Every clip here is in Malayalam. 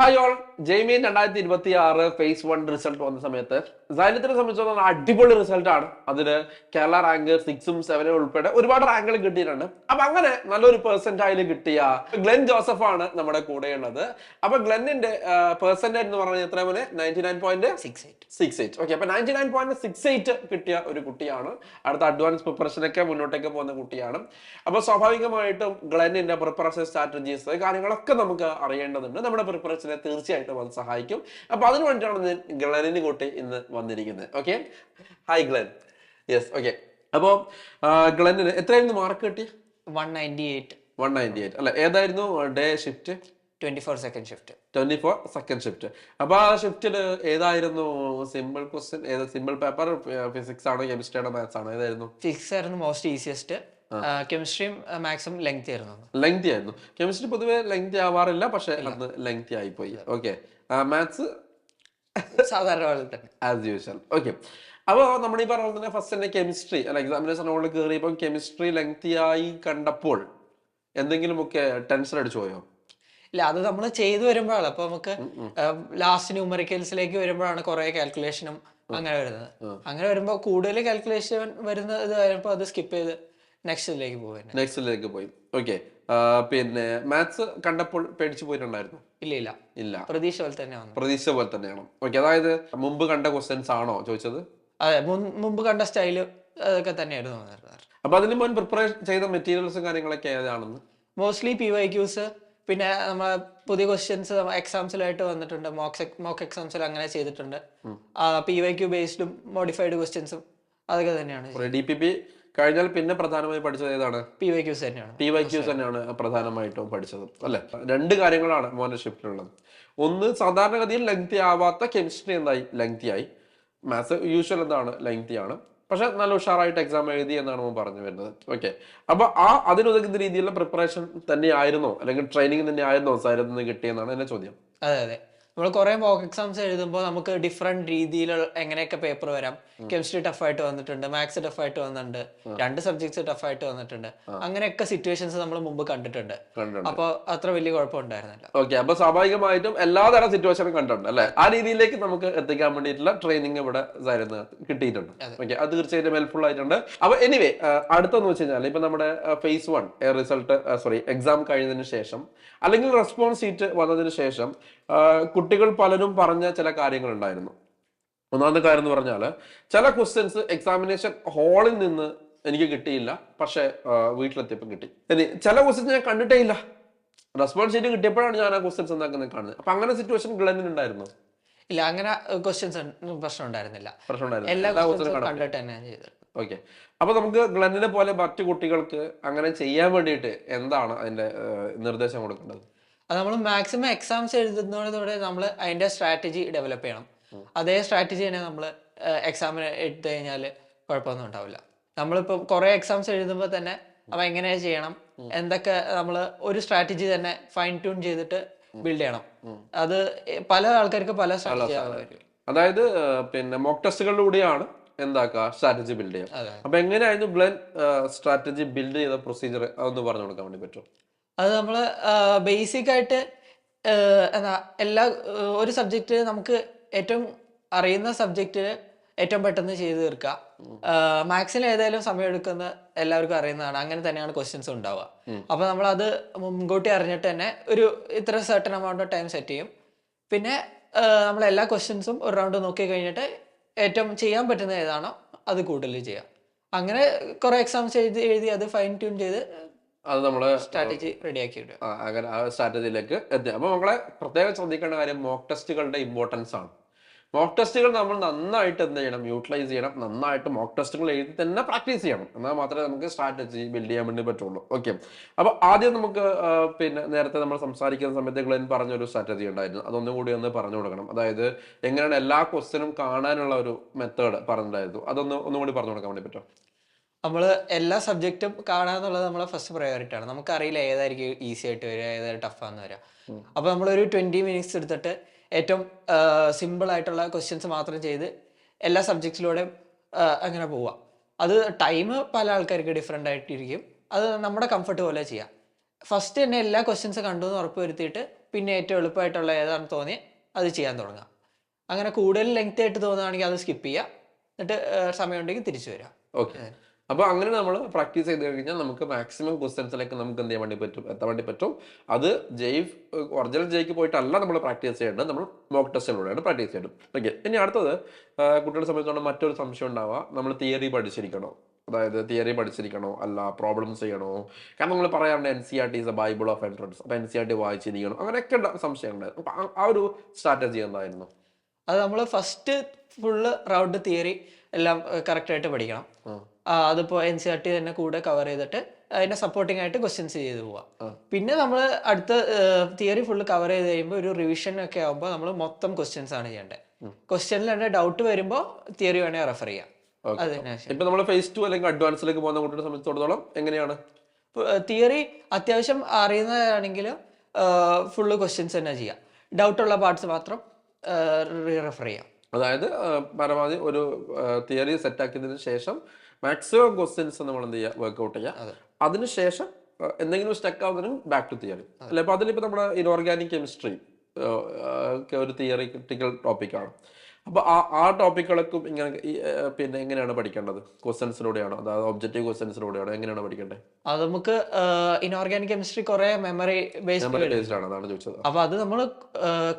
ഹായ് ഓൾ, ജെയ്മീൻ 2026 ഫേസ് 1 റിസൾട്ട് വന്ന സമയത്ത് സൈന്യത്തിനെ സംബന്ധിച്ചിടത്തോളം അടിപൊളി റിസൾട്ട് ആണ്. അതില് കേരള റാങ്ക് 6ഉം 7ഉം ഉൾപ്പെടെ ഒരുപാട് റാങ്കുകൾ കിട്ടിയിട്ടുണ്ട്. അപ്പൊ അങ്ങനെ നല്ലൊരു പെർസെന്റൈല് കിട്ടിയ ഗ്ലെൻ ജോസഫ് ആണ് നമ്മുടെ കൂടെയുള്ളത്. അപ്പൊ ഗ്ലെന്നിന്റെ പെർസെന്റേജ് എന്ന് പറഞ്ഞാൽ എത്ര പോലെ 99.68. ഓക്കെ, അപ്പൊ 99.68 കിട്ടിയ ഒരു കുട്ടിയാണ്. അടുത്ത അഡ്വാൻസ് പ്രിപ്പറേഷനൊക്കെ മുന്നോട്ടേക്ക് പോകുന്ന കുട്ടിയാണ്. അപ്പൊ സ്വാഭാവികമായിട്ടും ഗ്ലെന്നിന്റെ പ്രിപ്പറേഷൻ സ്ട്രാറ്റജീസ് കാര്യങ്ങളൊക്കെ നമുക്ക് അറിയേണ്ടതുണ്ട്. നമ്മുടെ പ്രിപ്പറേഷനെ തീർച്ചയായിട്ടും അത് സഹായിക്കും. അപ്പൊ അതിനു വേണ്ടിയിട്ടാണ് ഞാൻ ഗ്ലെനിന് കൂട്ടി ഇന്ന് വന്നിരിക്കുന്നത്. Okay, hi Glen. Yes, okay. അപ്പോ ഗ്ലെന്നിന് എത്രയായിരുന്നു മാർക്ക് കിട്ടി? 198 അല്ല, ഏതായിരുന്നു day shift? 24 second shift. 24 second shift. അപ്പൊ ആ ഷിഫ്റ്റില് ഏതായിരുന്നു സിമ്പിൾ ക്വസ്റ്റ്യൻ? ഏത് സിമ്പിൾ പേപ്പർ? ഫിസിക്സ് ആണോ, കെമിസ്ട്രി ആണോ, മാത്സ് ആണോ? ഏതായിരുന്നു? ഫിസിക്സ് ആയിരുന്നു മോസ്റ്റ് ഈസിയസ്റ്റ്. കെമിസ്ട്രിയും മാത്സും ലെങ്തി ആയിരുന്നു. കെമിസ്ട്രി പൊതുവെ ലെങ്തി ആവാറില്ല, പക്ഷെ അന്ന് ലെങ്തി ആയിപ്പോയി. ഓക്കെ, മാത്സ് സാധാരണ പോലെ തന്നെ ആസ് യൂഷ്വൽ. ഓക്കെ, അപ്പോൾ നമ്മൾ ഈ പറഞ്ഞ തന്നെ ഫസ്റ്റ് തന്നെ കെമിസ്ട്രി അല്ല എക്സാമിനേഷൻ ഹോളിൽ കയറിയപ്പോൾ കെമിസ്ട്രി ലെങ്തി ആയി കണ്ടപ്പോൾ എന്തെങ്കിലുമൊക്കെ ടെൻഷൻ അടിച്ചു പോയോ? ഇല്ല, അത് നമ്മൾ ചെയ്തു വരുമ്പോഴാണ്. അപ്പൊ നമുക്ക് ലാസ്റ്റ് ന്യൂമറിക്കൽസിലേക്ക് വരുമ്പോഴാണ് കുറെ കാൽക്കുലേഷനും അങ്ങനെ വരുന്നത്. അങ്ങനെ വരുമ്പോൾ കൂടുതൽ കാൽക്കുലേഷൻ വരുന്നത് വരുമ്പോൾ അത് സ്കിപ്പ് ചെയ്ത് നെക്സ്റ്റിലേക്ക് പോയി. ഓക്കെ, പിന്നെ മാത്സ് കണ്ടപ്പോൾ പേടിച്ചു പോയിട്ടുണ്ടായിരുന്നു? ഇല്ല, പ്രതീക്ഷ പോലെ തന്നെയാണ്. ഓക്കെ, അതായത് മുമ്പ് കണ്ട ക്വസ്റ്റ്യൻസ് ആണോ ചോദിച്ചത്? അതെ, മുമ്പ് കണ്ട സ്റ്റൈല് അതൊക്കെ തന്നെയായിരുന്നു. അപ്പൊ അതിന് മുൻ പ്രിപ്പയർ ചെയ്ത മെറ്റീരിയൽസും കാര്യങ്ങളൊക്കെ ഏതാണെന്ന്? മോസ്റ്റ്ലി PYQs, പിന്നെ നമ്മളെ പുതിയ ക്വസ്റ്റ്യൻസ് എക്സാംസിലായിട്ട് വന്നിട്ടുണ്ട്. മോക്ക് എക്സാംസിൽ അങ്ങനെ ചെയ്തിട്ടുണ്ട്. PYQ ബേസ്ഡും മോഡിഫൈഡ് ക്വസ്റ്റ്യൻസും അതൊക്കെ തന്നെയാണ്. DPP കഴിഞ്ഞാൽ പിന്നെ പ്രധാനമായി പഠിച്ചത് ഏതാണ്? PYQs തന്നെയാണ് പ്രധാനമായിട്ടും പഠിച്ചത് അല്ലെ. രണ്ട് കാര്യങ്ങളാണ് മോന്റെ ഷിഫ്റ്റിലുള്ളത്. ഒന്ന്, സാധാരണഗതിയിൽ ലെങ്തി ആവാത്ത കെമിസ്ട്രി എന്തായി ലെങ്തി ആയി. മാത്സ് യൂഷ്വൽ എന്താണ് ലെങ്തി ആണ്, പക്ഷെ നല്ല ഉഷാറായിട്ട് എക്സാം എഴുതി എന്നാണ് നമ്മൾ പറഞ്ഞു വരുന്നത്. ഓക്കെ, അപ്പൊ അതിനുതകുന്ന രീതിയിലുള്ള പ്രിപ്പറേഷൻ തന്നെയായിരുന്നോ, അല്ലെങ്കിൽ ട്രെയിനിങ് തന്നെ ആയിരുന്നോ സാറിൽ നിന്ന് കിട്ടിയെന്നാണ് എന്റെ ചോദ്യം. അതെ, നമ്മൾ കുറെ മോക്ക് എക്സാംസ് എഴുതുമ്പോൾ നമുക്ക് ഡിഫറെന്റ് രീതിയിലുള്ള എങ്ങനെയൊക്കെ പേപ്പർ വരാം. കെമിസ്ട്രി ടഫായിട്ട് വന്നിട്ടുണ്ട്, മാത്സ് ടഫായിട്ട് വന്നിട്ടുണ്ട്, 2 സബ്ജക്ട്സ് ടഫായിട്ട് വന്നിട്ടുണ്ട്. അങ്ങനെയൊക്കെ സിറ്റുവേഷൻസ് നമ്മൾ മുമ്പ് കണ്ടിട്ടുണ്ട്. അപ്പൊ അത്ര വലിയ കുഴപ്പമുണ്ടായിരുന്നില്ല. ഓക്കെ, അപ്പൊ സ്വാഭാവികമായിട്ടും എല്ലാതരം സിറ്റുവേഷനും കണ്ടിട്ടുണ്ട് അല്ലെ. ആ രീതിയിലേക്ക് നമുക്ക് എത്തിക്കാൻ വേണ്ടിയിട്ടുള്ള ട്രെയിനിങ് ഇവിടെ കിട്ടിയിട്ടുണ്ട്. ഓക്കെ, അത് തീർച്ചയായിട്ടും ഹെൽപ്ഫുൾ ആയിട്ടുണ്ട്. അപ്പൊ എനിവേ, അടുത്തെന്ന് വെച്ച് കഴിഞ്ഞാൽ ഇപ്പൊ നമ്മുടെ ഫേസ് 1 റിസൾട്ട് എക്സാം കഴിഞ്ഞതിന് ശേഷം അല്ലെങ്കിൽ റെസ്പോൺസ് ഷീറ്റ് വന്നതിന് ശേഷം കുട്ടികൾ പലരും പറഞ്ഞ ചില കാര്യങ്ങൾ ഉണ്ടായിരുന്നു. ഒന്നാമത്തെ കാര്യം എന്ന് പറഞ്ഞാൽ, ചില ക്വസ്റ്റ്യൻസ് എക്സാമിനേഷൻ ഹാളിൽ നിന്ന് എനിക്ക് കിട്ടിയില്ല, പക്ഷെ വീട്ടിലെത്തിയപ്പോൾ കിട്ടി. ഇനി ചില ക്വസ്റ്റ്യൻസ് ഞാൻ കണ്ടിട്ടേ ഇല്ല, റെസ്പോൺസ് ഷീറ്റ് കിട്ടിയപ്പോഴാണ് ഞാൻ ആ ക്വസ്റ്റ്യൻസ് എന്താക്കുന്നത് കാണുന്നത്. അപ്പൊ അങ്ങനെ സിറ്റുവേഷൻ ഗ്ലെന്നിന് ഉണ്ടായിരുന്നു? ഇല്ല, അങ്ങനെ ക്വസ്റ്റ്യൻസ് പ്രശ്നം ഉണ്ടായിരുന്നില്ല. ഓക്കെ, അപ്പൊ നമുക്ക് ഗ്ലെന്നിനെ പോലെ മറ്റു കുട്ടികൾക്ക് അങ്ങനെ ചെയ്യാൻ വേണ്ടിയിട്ട് എന്താണ് അതിന്റെ നിർദ്ദേശം കൊടുക്കേണ്ടത്? അത് നമ്മൾ മാക്സിമം എക്സാംസ് എഴുതുന്നതോടെ നമ്മൾ അതിന്റെ സ്ട്രാറ്റജി ഡെവലപ്പ് ചെയ്യണം. അതേ സ്ട്രാറ്റജി തന്നെ നമ്മൾ എക്സാമിന് എടുത്തു കഴിഞ്ഞാൽ കുഴപ്പമൊന്നും ഉണ്ടാവില്ല. നമ്മളിപ്പോൾ കുറെ എക്സാംസ് എഴുതുമ്പോൾ തന്നെ അവ എങ്ങനെ ചെയ്യണം, എന്തൊക്കെ നമ്മൾ ഒരു സ്ട്രാറ്റജി തന്നെ ഫൈൻ ട്യൂൺ ചെയ്തിട്ട് ബിൽഡ് ചെയ്യണം. അത് പല ആൾക്കാർക്ക് പല സ്ട്രാറ്റജി. അതായത് പിന്നെ മോക്ക് ടെസ്റ്റുകളിലൂടെയാണ് എന്താക്കുക സ്ട്രാറ്റജി ബിൽഡ് ചെയ്യാം. അപ്പൊ എങ്ങനെയായിരുന്നു ഗ്ലെൻ സ്ട്രാറ്റജി ബിൽഡ് ചെയ്ത പ്രൊസീജിയർ, അതൊന്ന് പറഞ്ഞു കൊടുക്കാൻ വേണ്ടി പറ്റുമോ? അത് നമ്മൾ ബേസിക് ആയിട്ട് ഒരു സബ്ജക്റ്റ് നമുക്ക് ഏറ്റവും അറിയുന്ന സബ്ജക്റ്റിൽ ഏറ്റവും പെട്ടെന്ന് ചെയ്ത് തീർക്കുക. മാത്സിന് ഏതായാലും സമയം എടുക്കുന്ന എല്ലാവർക്കും അറിയുന്നതാണ്. അങ്ങനെ തന്നെയാണ് ക്വസ്റ്റ്യൻസ് ഉണ്ടാവുക. അപ്പൊ നമ്മൾ അത് മുൻകൂട്ടി അറിഞ്ഞിട്ട് തന്നെ ഒരു ഇത്ര certain amount of time set ചെയ്യും. പിന്നെ നമ്മൾ എല്ലാ ക്വസ്റ്റ്യൻസും ഒരു റൗണ്ട് നോക്കി കഴിഞ്ഞിട്ട് ഏറ്റവും ചെയ്യാൻ പറ്റുന്ന ഏതാണോ അത് കൂടുതൽ ചെയ്യാം. അങ്ങനെ കുറെ എക്സാംസ് എഴുതി അത് ഫൈൻ ട്യൂൺ ചെയ്ത് അത് നമ്മള് സ്ട്രാറ്റജി റെഡിയാക്കി അങ്ങനെ ആ സ്ട്രാറ്റജിയിലേക്ക് എത്തി. അപ്പൊ നമ്മളെ പ്രത്യേകം ശ്രദ്ധിക്കേണ്ട കാര്യം മോക്ക് ടെസ്റ്റുകളുടെ ഇമ്പോർട്ടൻസ് ആണ്. മോക്ക് ടെസ്റ്റുകൾ നമ്മൾ നന്നായിട്ട് എന്ത് ചെയ്യണം, യൂട്ടിലൈസ് ചെയ്യണം. നന്നായിട്ട് മോക്ക് ടെസ്റ്റുകൾ എഴുതി തന്നെ പ്രാക്ടീസ് ചെയ്യണം. എന്നാൽ മാത്രമേ നമുക്ക് സ്ട്രാറ്റജി ബിൽഡ് ചെയ്യാൻ വേണ്ടി പറ്റുള്ളൂ. ഓക്കെ, അപ്പൊ ആദ്യം നമുക്ക് പിന്നെ നേരത്തെ നമ്മൾ സംസാരിക്കുന്ന സമയത്ത് ഗ്ലെൻ പറഞ്ഞൊരു സ്ട്രാറ്റജി ഉണ്ടായിരുന്നു, അതൊന്നും കൂടി ഒന്ന് പറഞ്ഞു കൊടുക്കണം. അതായത് എങ്ങനെയാണ് എല്ലാ ക്വസ്റ്റ്യനും കാണാനുള്ള ഒരു മെത്തേഡ് പറഞ്ഞിട്ടുണ്ടായിരുന്നു, ഒന്നുകൂടി പറഞ്ഞു കൊടുക്കാൻ വേണ്ടി പറ്റുമോ? നമ്മൾ എല്ലാ സബ്ജക്റ്റും കാണാന്നുള്ളത് നമ്മളെ ഫസ്റ്റ് പ്രയോറിറ്റി ആണ്. നമുക്കറിയില്ല ഏതായിരിക്കും ഈസി ആയിട്ട് വരിക, ഏതായാലും ടഫാന്ന് വരിക. അപ്പൊ നമ്മളൊരു 20 മിനിറ്റ്സ് എടുത്തിട്ട് ഏറ്റവും സിമ്പിൾ ആയിട്ടുള്ള ക്വസ്റ്റ്യൻസ് മാത്രം ചെയ്ത് എല്ലാ സബ്ജക്ട്സിലൂടെയും അങ്ങനെ പോവുക. അത് ടൈം പല ആൾക്കാർക്ക് ഡിഫറെൻ്റ് ആയിട്ടിരിക്കും. അത് നമ്മുടെ കംഫർട്ട് പോലെ ചെയ്യാം. ഫസ്റ്റ് തന്നെ എല്ലാ ക്വസ്റ്റ്യൻസ് കണ്ടു എന്ന് ഉറപ്പ് വരുത്തിയിട്ട് പിന്നെ ഏറ്റവും എളുപ്പമായിട്ടുള്ള ഏതാണ് തോന്നി അത് ചെയ്യാൻ തുടങ്ങാം. അങ്ങനെ കൂടുതൽ ലെങ്ത് ആയിട്ട് തോന്നുകയാണെങ്കിൽ അത് സ്കിപ്പ് ചെയ്യുക, എന്നിട്ട് സമയം ഉണ്ടെങ്കിൽ തിരിച്ചു വരിക. ഓക്കെ. അപ്പൊ അങ്ങനെ നമ്മൾ പ്രാക്ടീസ് ചെയ്ത് കഴിഞ്ഞാൽ നമുക്ക് മാക്സിമം ക്വസ്റ്റ്യൻസിലേക്ക് നമുക്ക് എന്ത് ചെയ്യാൻ വേണ്ടി പറ്റും, എത്താൻ വേണ്ടി പറ്റും. അത് ഒറിജിനൽ ജയ്ക്ക് പോയിട്ടല്ല നമ്മൾ പ്രാക്ടീസ് ചെയ്യേണ്ടത്, നമ്മൾ മോക്ക് ടെസ്റ്റിലൂടെയാണ് പ്രാക്ടീസ് ചെയ്യേണ്ടത്. ഓക്കെ. ഇനി അടുത്തത് കുട്ടികളെ സംബന്ധിച്ചോളം മറ്റൊരു സംശയം ഉണ്ടാവുക, നമ്മൾ തിയറി പഠിച്ചിരിക്കണോ, അതായത് തിയറി പഠിച്ചിരിക്കണോ അല്ല പ്രോബ്ലംസ് ചെയ്യണോ. കാരണം നമ്മൾ പറയാറുണ്ട് NCERT is A Bible of entrance, അപ്പൊ NCERT വായിച്ചിരിക്കണം, അങ്ങനെയൊക്കെ സംശയം ഉണ്ടായിരുന്നു. അപ്പൊ ആ ഒരു സ്ട്രാറ്റജി എന്തായിരുന്നു? അത് നമ്മൾ ഫസ്റ്റ് ഫുള്ള് റൗണ്ട് തിയറി എല്ലാം കറക്റ്റായിട്ട് പഠിക്കണം. അതിപ്പോൾ NCERT തന്നെ കൂടെ കവർ ചെയ്തിട്ട് അതിനെ സപ്പോർട്ടിംഗ് ആയിട്ട് ക്വസ്റ്റ്യൻസ് ചെയ്ത് പോവാം. പിന്നെ നമ്മൾ അടുത്ത തിയറി ഫുള്ള് കവർ ചെയ്ത് കഴിയുമ്പോൾ ഒരു റിവിഷൻ ഒക്കെ ആകുമ്പോൾ നമ്മൾ മൊത്തം ക്വസ്റ്റ്യൻസ് ആണ് ചെയ്യേണ്ടത്. ക്വസ്റ്റ്യനിൽ തന്നെ ഡൗട്ട് വരുമ്പോൾ തിയറി വേണേൽ റെഫർ ചെയ്യാം. ഇപ്പൊ നമ്മൾ phase 2 അല്ലെങ്കിൽ അഡ്വാൻസിലേക്ക് പോകുന്ന കുട്ടികളെ സംബന്ധിച്ചിടത്തോളം എങ്ങനെയാണ്? തിയറി അത്യാവശ്യം അറിയുന്നതാണെങ്കിൽ ഫുള്ള് ക്വസ്റ്റ്യൻസ് തന്നെ ചെയ്യാം. ഡൗട്ടുള്ള പാർട്സ് മാത്രം റെഫർ ചെയ്യാം. അതായത് പരമാവധി ഒരു തിയറി സെറ്റ് ആക്കിയതിനു ശേഷം മാക്സിമം ക്വസ്റ്റ്യൻസ് നമ്മൾ എന്ത് ചെയ്യുക, വർക്ക്ഔട്ട് ചെയ്യുക. അതിനുശേഷം എന്തെങ്കിലും സ്റ്റക്ക് ആവുന്നതിനും ബാക്ക് ടു തിയറി അല്ലെ. അപ്പൊ അതിലിപ്പോ നമ്മുടെ ഇനോർഗാനിക് കെമിസ്ട്രി ഒരു തിയറി ക്രിട്ടിക്കൽ ടോപ്പിക്കാണ്. അപ്പൊ ആ ടോപ്പിക്കുകൾക്കും ഇങ്ങനെ പിന്നെ എങ്ങനെയാണ് പഠിക്കേണ്ടത്? ക്വസ്റ്റ്യൻസിലൂടെയാണോ, അതായത് ഒബ്ജക്റ്റീവ് ക്വസ്റ്റ്യൻസിലൂടെയാണോ, എങ്ങനെയാണ് പഠിക്കേണ്ടത്? അത് നമുക്ക് ഇനോർഗാനിക് കെമിസ്ട്രി കുറെ മെമ്മറി ബേസ്ഡ് ആണ്, അതാണ് ചോദിച്ചത്. അപ്പൊ അത് നമ്മൾ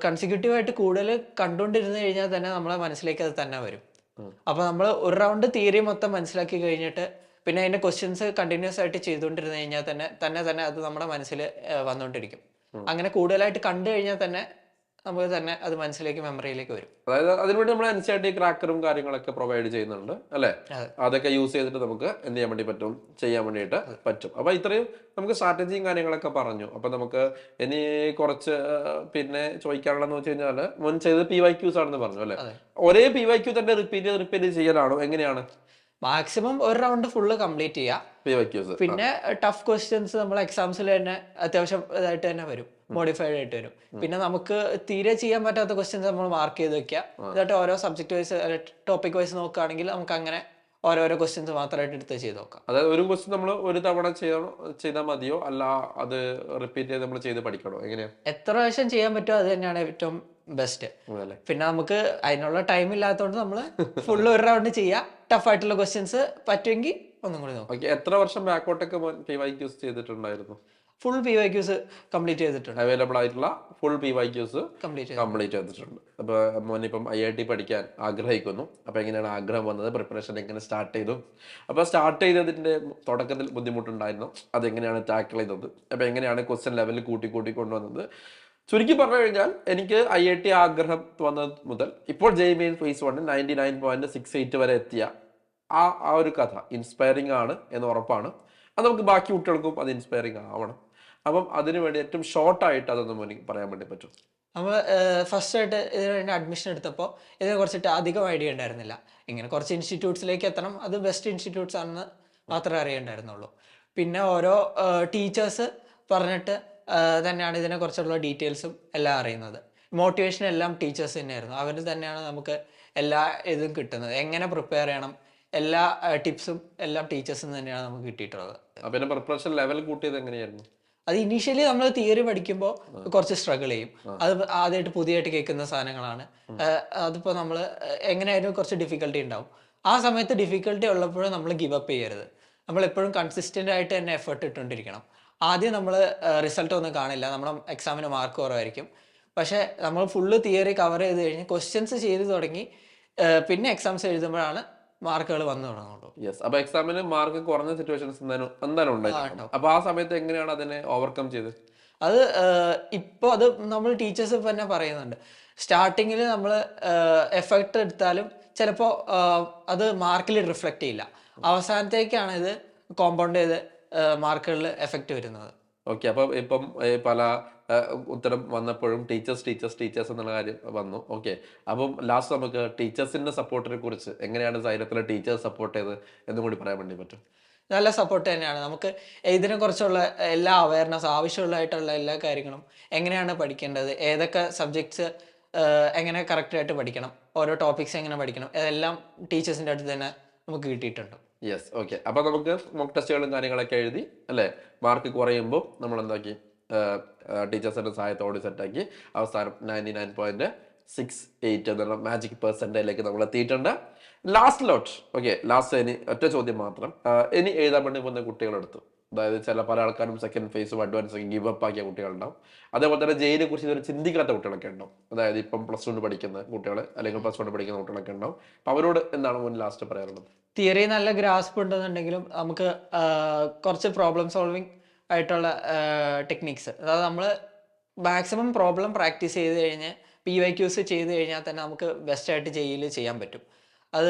കൺസിക്യൂട്ടീവ് ആയിട്ട് കൂടുതൽ കണ്ടുകൊണ്ടിരുന്നു കഴിഞ്ഞാൽ തന്നെ നമ്മളെ മനസ്സിലേക്ക് അത് തന്നെ വരും. അപ്പൊ നമ്മൾ ഒരു റൗണ്ട് തിയറി മൊത്തം മനസ്സിലാക്കി കഴിഞ്ഞിട്ട് പിന്നെ അതിന്റെ ക്വസ്റ്റ്യൻസ് കണ്ടിന്യൂസ് ആയിട്ട് ചെയ്തുകൊണ്ടിരുന്നു കഴിഞ്ഞാൽ തന്നെ അത് നമ്മുടെ മനസ്സിൽ വന്നുകൊണ്ടിരിക്കും. അങ്ങനെ കൂടുതലായിട്ട് കണ്ടു കഴിഞ്ഞാൽ തന്നെ നമുക്ക് തന്നെ അത് മനസ്സിലേക്ക് മെമ്മറിയിലേക്ക് വരും. അതായത് അതിനുവേണ്ടി നമ്മൾ NCERT ക്രാക്കറും കാര്യങ്ങളൊക്കെ പ്രൊവൈഡ് ചെയ്യുന്നുണ്ട് അല്ലെ. അതൊക്കെ യൂസ് ചെയ്തിട്ട് നമുക്ക് എന്ത് ചെയ്യാൻ വേണ്ടി പറ്റും, ചെയ്യാൻ വേണ്ടിയിട്ട് പറ്റും. അപ്പൊ ഇത്രയും നമുക്ക് സ്ട്രാറ്റജിയും കാര്യങ്ങളൊക്കെ പറഞ്ഞു. അപ്പൊ നമുക്ക് ഇനി കുറച്ച് പിന്നെ ചോദിക്കാനുള്ളതെന്ന് വെച്ച് കഴിഞ്ഞാല് മുൻ ചെയ്ത് PYQs ആണെന്ന് പറഞ്ഞു അല്ലെ. ഒരേ PYQ തന്നെ റിപ്പീറ്റ് ചെയ്യലാണോ, എങ്ങനെയാണ്? മാക്സിമം ഒരു റൗണ്ട് ഫുള്ള് കംപ്ലീറ്റ് ചെയ്യാം. പിന്നെ ടഫ് ക്വസ്റ്റ്യൻസ് നമ്മൾ എക്സാംസിൽ തന്നെ അത്യാവശ്യം ഇതായിട്ട് തന്നെ വരും, മോഡിഫൈഡ് ആയിട്ട് വരും. പിന്നെ നമുക്ക് തീരെ ചെയ്യാൻ പറ്റാത്ത ക്വസ്റ്റ്യൻസ് നമ്മൾ മാർക്ക് ചെയ്ത് വെക്കുക. എന്നിട്ട് ഓരോ സബ്ജക്ട് വൈസ് ടോപ്പിക് വൈസ് നോക്കുകയാണെങ്കിൽ നമുക്ക് അങ്ങനെ ഓരോരോ ക്വസ്റ്റ്യൻസ് മാത്രമായിട്ട് എടുത്ത് ചെയ്ത് നോക്കാം. അതായത് ഒരു ക്വസ്റ്റ്യൻ നമ്മൾ ഒരു തവണ ചെയ്താൽ മതിയോ, അല്ല അത് റിപ്പീറ്റ് ചെയ്ത് നമ്മൾ ചെയ്ത് പഠിക്കണോ, എങ്ങനെയാ? എത്ര പ്രാവശ്യം ചെയ്യാൻ പറ്റുമോ അത് തന്നെയാണ് ഏറ്റവും ബെസ്റ്റ്. പിന്നെ നമുക്ക് അതിനുള്ള ടൈം ഇല്ലാത്തതുകൊണ്ട് നമ്മൾ ഫുള്ള് ഒരു റൗണ്ട് ചെയ്യാം. ടഫ് ആയിട്ടുള്ള ക്വസ്റ്റ്യൻസ് പറ്റുമെങ്കിൽ ഒന്നും കൂടി നോക്കാം. എത്ര വർഷം ബാക്കോട്ടൊക്കെ PYQs ചെയ്തിട്ടുണ്ടായിരുന്നു? ഫുൾ PYQs കംപ്ലീറ്റ് ചെയ്തിട്ടുണ്ട്. അവൈലബിൾ ആയിട്ടുള്ള ഫുൾ PYQs കംപ്ലീറ്റ് ചെയ്തിട്ടുണ്ട്. അപ്പൊ മോനിപ്പം IIT പഠിക്കാൻ ആഗ്രഹിക്കുന്നു. അപ്പൊ എങ്ങനെയാണ് ആഗ്രഹം വന്നത്, പ്രിപ്പറേഷൻ എങ്ങനെ സ്റ്റാർട്ട് ചെയ്തു? അപ്പൊ സ്റ്റാർട്ട് ചെയ്തതിന്റെ തുടക്കത്തിൽ ബുദ്ധിമുട്ടുണ്ടായിരുന്നു, അതെങ്ങനെയാണ് ടാക്കിൾ ചെയ്തത്? അപ്പൊ എങ്ങനെയാണ് ക്വസ്റ്റ്യൻ ലെവലിൽ കൂട്ടി കൊണ്ടുവന്നത്? ചുരുക്കി പറഞ്ഞു കഴിഞ്ഞാൽ എനിക്ക് IIT ആഗ്രഹം വന്നത് മുതൽ ഇപ്പോൾ JEE phase 1 99.68 വരെ എത്തിയ ആ ഒരു കഥ ഇൻസ്പയറിംഗ് ആണ് എന്ന് ഉറപ്പാണ്. അത് നമുക്ക് ബാക്കി കുട്ടികൾക്കും അത് ഇൻസ്പയറിംഗ് ആവണം. അപ്പം അതിനുവേണ്ടി ഏറ്റവും ഷോർട്ടായിട്ട് അതൊന്നും എനിക്ക് പറയാൻ വേണ്ടി പറ്റും. നമ്മൾ ഫസ്റ്റ് ആയിട്ട് ഇതിന് അഡ്മിഷൻ എടുത്തപ്പോൾ ഇതിനെ കുറിച്ചിട്ട് അധികം ഐഡിയ ഉണ്ടായിരുന്നില്ല. ഇങ്ങനെ കുറച്ച് ഇൻസ്റ്റിറ്റ്യൂട്ട്സിലേക്ക് എത്തണം, അത് ബെസ്റ്റ് ഇൻസ്റ്റിറ്റ്യൂട്ട്സ് ആണെന്ന് മാത്രമേ അറിയണ്ടായിരുന്നുള്ളൂ. പിന്നെ ഓരോ ടീച്ചേഴ്സ് പറഞ്ഞിട്ട് തന്നെയാണ് ഇതിനെക്കുറിച്ചുള്ള ഡീറ്റെയിൽസും എല്ലാം അറിയുന്നത്. മോട്ടിവേഷൻ എല്ലാം ടീച്ചേഴ്സ് തന്നെയായിരുന്നു. അവർ തന്നെയാണ് നമുക്ക് എല്ലാ ഇതും കിട്ടുന്നത്, എങ്ങനെ പ്രിപ്പയർ ചെയ്യണം, എല്ലാ ടിപ്സും എല്ലാം ടീച്ചേഴ്സും തന്നെയാണ് നമുക്ക് കിട്ടിയിട്ടുള്ളത്. പിന്നെ പ്രിപ്പറേഷൻ ലെവൽ കൂട്ടിയത് എങ്ങനെയായിരുന്നു? അത് ഇനീഷ്യലി നമ്മൾ തിയറി പഠിക്കുമ്പോൾ കുറച്ച് സ്ട്രഗിൾ ചെയ്യും. അത് ആദ്യമായിട്ട് പുതിയതായിട്ട് കേൾക്കുന്ന സാധനങ്ങളാണ്. അതിപ്പോൾ നമ്മൾ എങ്ങനെയായാലും കുറച്ച് ഡിഫിക്കൽട്ടി ഉണ്ടാവും. ആ സമയത്ത് ഡിഫിക്കൽട്ടി ഉള്ളപ്പോഴും നമ്മൾ ഗിവ് അപ്പ് ചെയ്യരുത്. നമ്മൾ എപ്പോഴും കൺസിസ്റ്റൻ്റ് ആയിട്ട് തന്നെ എഫേർട്ട് ഇട്ടുകൊണ്ടിരിക്കണം. ആദ്യം നമ്മൾ റിസൾട്ട് ഒന്നും കാണില്ല, നമ്മുടെ എക്സാമിന് മാർക്ക് കുറവായിരിക്കും. പക്ഷേ നമ്മൾ ഫുള്ള് തിയറി കവർ ചെയ്ത് കഴിഞ്ഞ് ക്വസ്റ്റ്യൻസ് ചെയ്ത് തുടങ്ങി പിന്നെ എക്സാംസ് എഴുതുമ്പോഴാണ് മാർക്കുകൾ വന്നു തുടങ്ങുള്ളൂ. യെസ്. അപ്പൊ എക്സാമിന് മാർക്ക് കുറഞ്ഞ സിറ്റുവേഷൻസ് എന്തായാലും ഉണ്ടായിരുന്നു. അപ്പൊ ആ സമയത്ത് എങ്ങനെയാണ് അതിനെ ഓവർകം ചെയ്തത്? അത് ഇപ്പോൾ അത് നമ്മൾ ടീച്ചേഴ്സ് തന്നെ പറയുന്നുണ്ട്. സ്റ്റാർട്ടിങ്ങിൽ നമ്മൾ എഫക്റ്റ് എടുത്താലും ചിലപ്പോൾ അത് മാർക്കിൽ റിഫ്ലക്റ്റ് ചെയ്യില്ല. അവസാനത്തേക്കാണ് ഇത് കോമ്പൗണ്ട് ചെയ്ത് മാർക്കുകളിൽ എഫക്റ്റ് വരുന്നത്. ഓക്കെ. അപ്പം ഇപ്പം പല ഉത്തരം വന്നപ്പോഴും ടീച്ചേഴ്സ് എന്നുള്ള കാര്യം വന്നു. ഓക്കെ. അപ്പം ലാസ്റ്റ് നമുക്ക് ടീച്ചേഴ്സിന്റെ സപ്പോർട്ടിനെ കുറിച്ച് എങ്ങനെയാണ് സൈലത്തിലെ ടീച്ചേഴ്സ് സപ്പോർട്ട് ചെയ്ത് എന്നും കൂടി പറയാൻ വേണ്ടി പറ്റും? നല്ല സപ്പോർട്ട് തന്നെയാണ്. നമുക്ക് ഇതിനെക്കുറിച്ചുള്ള എല്ലാ അവയർനെസ്, ആവശ്യമുള്ളതായിട്ടുള്ള എല്ലാ കാര്യങ്ങളും, എങ്ങനെയാണ് പഠിക്കേണ്ടത്, ഏതൊക്കെ സബ്ജക്ട്സ് എങ്ങനെ കറക്റ്റായിട്ട് പഠിക്കണം, ഓരോ ടോപ്പിക്സ് എങ്ങനെ പഠിക്കണം, അതെല്ലാം ടീച്ചേഴ്സിൻ്റെ അടുത്ത് തന്നെ നമുക്ക് കിട്ടിയിട്ടുണ്ട്. യെസ്. ഓക്കെ. അപ്പൊ നമുക്ക് മോക്ക് ടെസ്റ്റുകളും കാര്യങ്ങളൊക്കെ എഴുതി അല്ലേ, മാർക്ക് കുറയുമ്പോൾ നമ്മൾ എന്താക്കി ടീച്ചേഴ്സിന്റെ സഹായത്തോടെ സെറ്റാക്കി അവസാനം 99.68 എന്നുള്ള മാജിക് പെർസെന്റേജിലേക്ക് നമ്മൾ എത്തിയിട്ടുണ്ട്. ലാസ്റ്റ് ലോട്ട്. ഓക്കെ, ലാസ്റ്റ് ഇനി ഒറ്റ ചോദ്യം മാത്രം. ഇനി എഴുതാൻ വേണ്ടി പോകുന്ന കുട്ടികളെടുത്തു, അതായത് പല ആൾക്കാരും സെക്കൻഡ് ഫേസും അഡ്വാൻസ് ഗിവ് അപ്പ് ആക്കിയ കുട്ടികളുണ്ടാവും. അതേപോലെ തന്നെ ജയിലിനെ കുറിച്ച് ഇതുവരെ ചിന്തിക്കാത്ത കുട്ടികളൊക്കെ ഉണ്ടാവും. അതായത് ഇപ്പം +2 പഠിക്കുന്ന കുട്ടികൾ അല്ലെങ്കിൽ +1 പഠിക്കുന്ന കുട്ടികളൊക്കെ ഉണ്ടാവും. അപ്പൊ അവരോട് എന്താണ് മുൻ ലാസ്റ്റ് പറയാനുള്ളത്? തിയറി നല്ല ഗ്രാസ്പ് ഉണ്ടെന്നുണ്ടെങ്കിലും നമുക്ക് കുറച്ച് പ്രോബ്ലം സോൾവിങ് ആയിട്ടുള്ള ടെക്നിക്സ്, അതായത് നമ്മൾ മാക്സിമം പ്രോബ്ലം പ്രാക്ടീസ് ചെയ്ത് കഴിഞ്ഞ് PYQs ചെയ്ത് കഴിഞ്ഞാൽ തന്നെ നമുക്ക് ബെസ്റ്റായിട്ട് ചെയ്യാൻ പറ്റും. അത്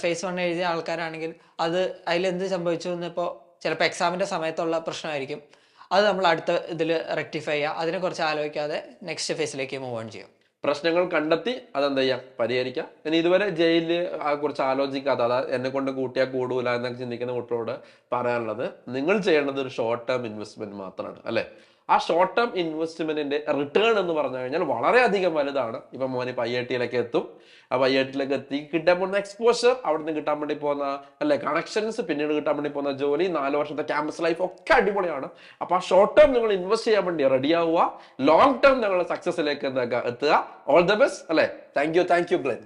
phase 1 എഴുതിയ ആൾക്കാരാണെങ്കിൽ അത് അതിലെന്ത് സംഭവിച്ചു എന്നിപ്പോൾ ചിലപ്പോൾ എക്സാമിൻ്റെ സമയത്തുള്ള പ്രശ്നമായിരിക്കും. അത് നമ്മൾ അടുത്ത ഇതിൽ റെക്ടിഫൈ ചെയ്യുക, അതിനെക്കുറിച്ച് ആലോചിക്കാതെ നെക്സ്റ്റ് ഫേസിലേക്ക് മൂവ് ഓൺ ചെയ്യും. പ്രശ്നങ്ങൾ കണ്ടെത്തി അതെന്താ ചെയ്യാം, പരിഹരിക്കാം. ഇനി ഇതുവരെ ജയിലിൽ കുറിച്ച് ആലോചിക്കാത്ത, അതായത് എന്നെ കൊണ്ട് കൂട്ടിയാൽ കൂടൂല എന്നൊക്കെ ചിന്തിക്കുന്ന കുട്ടികളോട് പറയാനുള്ളത്, നിങ്ങൾ ചെയ്യേണ്ടത് ഒരു ഷോർട്ട് ടേം ഇൻവെസ്റ്റ്മെന്റ് മാത്രമാണ്, അല്ലെ? ആ ഷോർട്ട് ടേം ഇൻവെസ്റ്റ്മെന്റിന്റെ റിട്ടേൺ എന്ന് പറഞ്ഞു കഴിഞ്ഞാൽ വളരെയധികം വലുതാണ്. ഇപ്പൊ മോനെ IIT-യിലേക്ക് എത്തും. അപ്പൊ IIT-യിലേക്ക് എത്തി കിട്ടാൻ പോകുന്ന എക്സ്പോഷർ, അവിടുന്ന് കിട്ടാൻ വേണ്ടി പോകുന്ന കണക്ഷൻസ്, പിന്നീട് കിട്ടാൻ വേണ്ടി പോകുന്ന ജോലി, 4 വർഷത്തെ ക്യാമ്പസ് ലൈഫ് ഒക്കെ അടിപൊളിയാണ്. അപ്പൊ ആ ഷോർട്ട് ടേം നിങ്ങൾ ഇൻവെസ്റ്റ് ചെയ്യാൻ വേണ്ടി റെഡി ആവുക. ലോങ് ടേം നിങ്ങൾ സക്സസിലേക്ക് എത്തുക. ഓൾ ദ ബെസ്റ്റ്, അല്ലെ? Thank you Glenn.